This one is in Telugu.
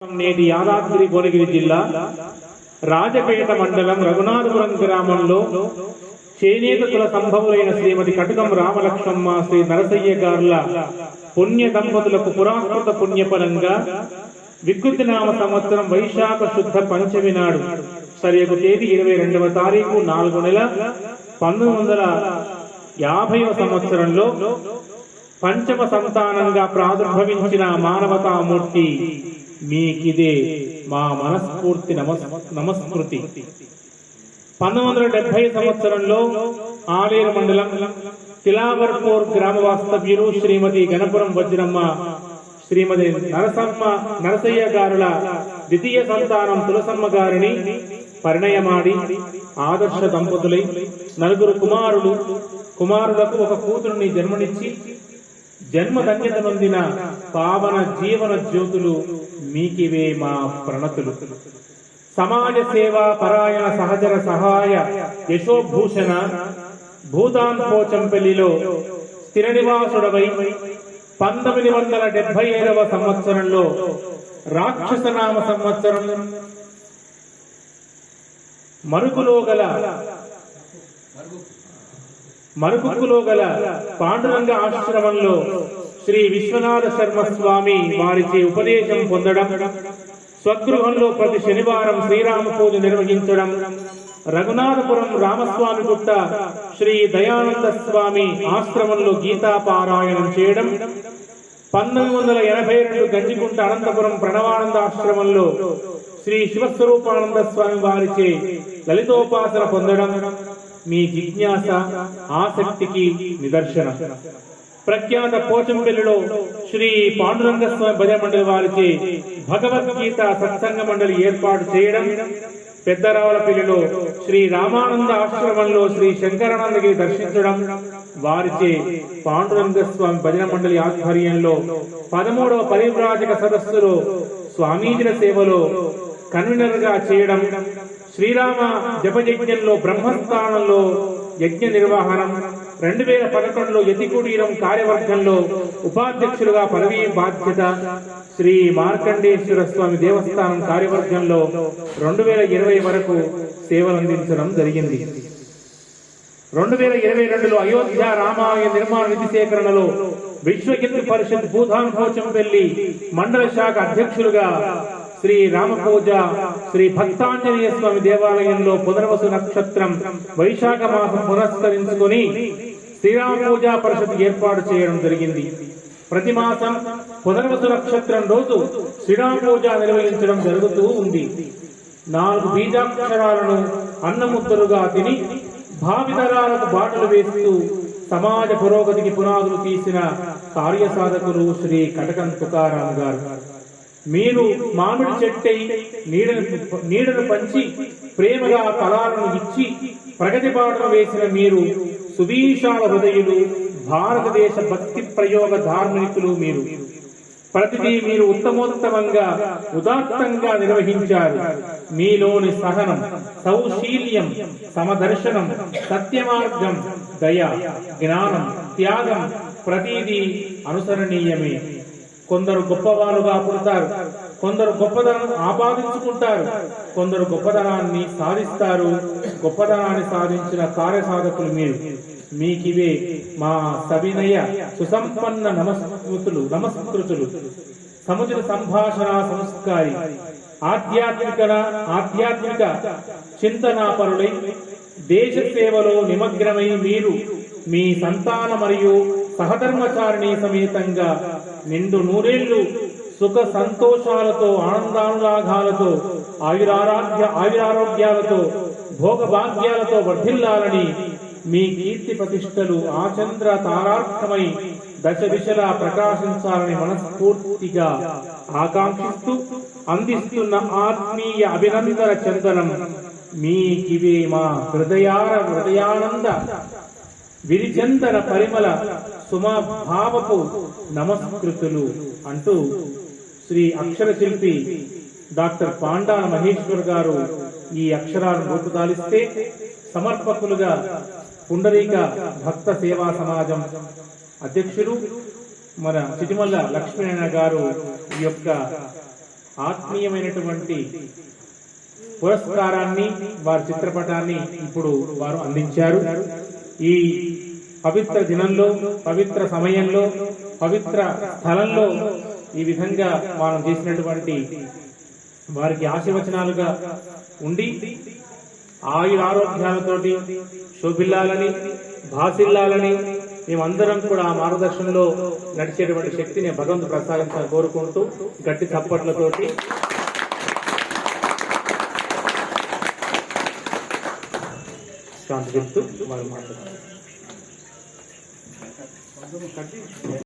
నేటి యాదాద్రి భువనగిరి జిల్లా రాజపేట మండలం రఘునాథపురం గ్రామంలో చేనేత కుల సంభవులైన శ్రీమతి కటకం రామలక్ష్మమ్మ శ్రీ నరసయ్య గార్ల పుణ్య దంపతులకు పురాకృత పుణ్యపరంగా వికృతినామ సంవత్సరం వైశాఖ శుద్ధ పంచమి నాడు సరియగు తేదీ 22వ తారీఖు 4వ నెల 1950వ సంవత్సరంలో పంచమ సంతానంగా ప్రాదుర్భవించిన మానవతామూర్తి మీకిదే మా మనస్ఫూర్తి నమస్కృతి. 1970 సంవత్సరంలో ఆలేరు మండలం తిలావర్పూర్ గ్రామ వాస్తవ్యులు శ్రీమతి గణపురం వజ్రమ్మ శ్రీమతి నరసయ్య గారుల ద్వితీయ సంతానం తులసమ్మ గారిని పరిణయమాడి ఆదర్శ దంపతులై నలుగురు కుమారులకు ఒక కూతురుని జన్మనిచ్చి జన్మధన్యత నొందిన పావన జీవన జ్యోతులు మీకివే మా ప్రణతులు. సమాజ సేవా పరాయణ సహచర సహాయ యశోభూషణ భూతాన్ పోచంపల్లిలో స్థిర నివాసుడవై 1975వ సంవత్సరంలో రాక్షసనామ సంవత్సరం మరుకులో గల పాండురంగ ఆశ్రమంలో శ్రీ విశ్వనాథ శర్మ స్వామి వారిచే ఉపదేశం పొందడం, స్వగృహంలో ప్రతి శనివారం శ్రీరామ పూజ నిర్వహించడం, రఘునాథపురం రామస్వామి గుట్ట శ్రీ దయానంద స్వామి ఆశ్రమంలో గీతా పారాయణం చేయడం, 1982 గంజికుంట అనంతపురం ప్రణవానంద ఆశ్రమంలో శ్రీ శివస్వరూపానంద స్వామి వారిచే లలితోపాసన పొందడం మీ జిజ్ఞాస ఆసక్తికి నిదర్శనం. ప్రఖ్యాత పోచంపల్లిలో శ్రీ పాండురంగ స్వామి భజన మండలి వారిచే భగవద్గీత సత్సంగ మండలి ఏర్పాటు చేయడం, పెద్దరావులపల్లిలో శ్రీ రామానంద ఆశ్రమంలో శ్రీ శంకరానందగిరి దర్శించడం, వారిచే పాండురంగ స్వామి భజన మండలి ఆధ్వర్యంలో 13వ పరివ్రాజక సదస్సులో స్వామీజీల సేవలో కన్వీనర్ గా చేయడం, శ్రీరామ జపయజ్ఞంలో బ్రహ్మస్థానంలో యజ్ఞ నిర్వహణం, 2011లో యతికుటీరం కార్యవర్గంలో ఉపాధ్యక్షులుగా పదవీ బాధ్యత, శ్రీ మార్కండేశ్వర స్వామి దేవస్థానం కార్యవర్గంలో 2020 వరకు సేవలందించడం జరిగింది. 2022లో అయోధ్య రామాలయ నిర్మాణ నిధి సేకరణలో విశ్వ హిందూ పరిషత్ భూతాన్ పోచంపల్లి మండల శాఖ అధ్యక్షులుగా శ్రీ రామపూజ శ్రీ భక్తాంజనేయ స్వామి దేవాలయంలో పునర్వసు నక్షత్రం వైశాఖ మాసం పురస్కరించుకొని శ్రీరామ పూజా పరిషత్ ఏర్పాటు చేయడం జరిగింది. ప్రతి మాసం పునర్వసు నక్షత్రం రోజు శ్రీరామ పూజ నిర్వహించడం జరుగుతూ ఉంది. 4 బీజాక్షరాలను అన్నముద్దరుగా తిని భావితరాలకు బాటలు వేస్తూ సమాజ పురోగతికి పునాదులు తీసిన కార్యసాధకులు శ్రీ కటకం తుకారాం గారు. మీరు మామిడి చెట్టై నీడను పంచి ప్రేమగా ఫలాలను ఇచ్చి ప్రగతి బాటను వేసిన మీరు సువిశాల హృదయులు, భారతదేశ భక్తి ప్రయోగ ధార్మికులు. మీరు ప్రతిదీ మీరు ఉత్తమోత్తమంగా ఉదాత్తంగా నిర్వహించారు. మీలోని సహనం, సౌశీల్యం, సమదర్శనం, సత్యమార్గం, దయ, జ్ఞానం, త్యాగం ప్రతిదీ అనుసరణీయమే. కొందరు గొప్పవారుగా పుడతారు, కొందరు గొప్పదనం ఆపాదించుకుంటారు, కొందరు గొప్పదనాన్ని సాధిస్తారు. గొప్పదనాన్ని సాధించిన కార్యసాధకులు మీరు. మీకివే మా సవినయ సుసంపన్న నమస్కృతులు. సముద్ర సంభాషణ సంస్కారి ఆధ్యాత్మిక చింతనాపరులై దేశ సేవలో నిమగ్నమై మీరు మీ సంతాన మరియు సహధర్మచారిణి సమేతంగా నిండు నూరేళ్లు సుఖ సంతోషాలతో, ఆనందానురాగాలతో, ఆయురారోగ్యాలతో, భోగభాగ్యాలతో వర్ధిల్లాలని, మీ కీర్తి ప్రతిష్టలు ఆచంద్ర తారార్థమై దశ దిశలా ప్రకాశించాలని మనస్ఫూర్తిగా ఆకాంక్షిస్తూ అందిస్తున్న ఆత్మీయ అభినందన చందనం మీకివే మా హృదయానంద విరిచందన పరిమళ సుమభావపు నమస్కృతులు అంటూ శ్రీ అక్షర శిల్పి డాక్టర్ పాండాల మహేశ్వర్ గారు ఈ అక్షరాలను రూపుదాలిస్తే సమర్పకులుగా పుండరీక భక్త సేవా సమాజం అధ్యక్షులు మన చిటిమల్ల లక్ష్మీనారాయణ గారు ఈ యొక్క ఆత్మీయమైనటువంటి పురస్కారాన్ని వారి చిత్రపటాన్ని ఇప్పుడు వారు అందించారు. ఈ పవిత్ర దినంలో, పవిత్ర సమయంలో, పవిత్ర స్థలంలో ఈ విధంగా మనం చేసినటువంటి వారికి ఆశీర్వచనాలుగా ఉండి ఆయురారోగ్యాలతోటి శోభిల్లాలని, భాసిల్లాలని మేమందరం కూడా ఆ మార్గదర్శనంలో నడిచేటువంటి శక్తిని భగవంతుడు ప్రసాదించాలని కోరుకుంటూ గట్టి చప్పట్లతోటి శాంతి చెప్తూ మనం మాట్లాడుతున్నాం.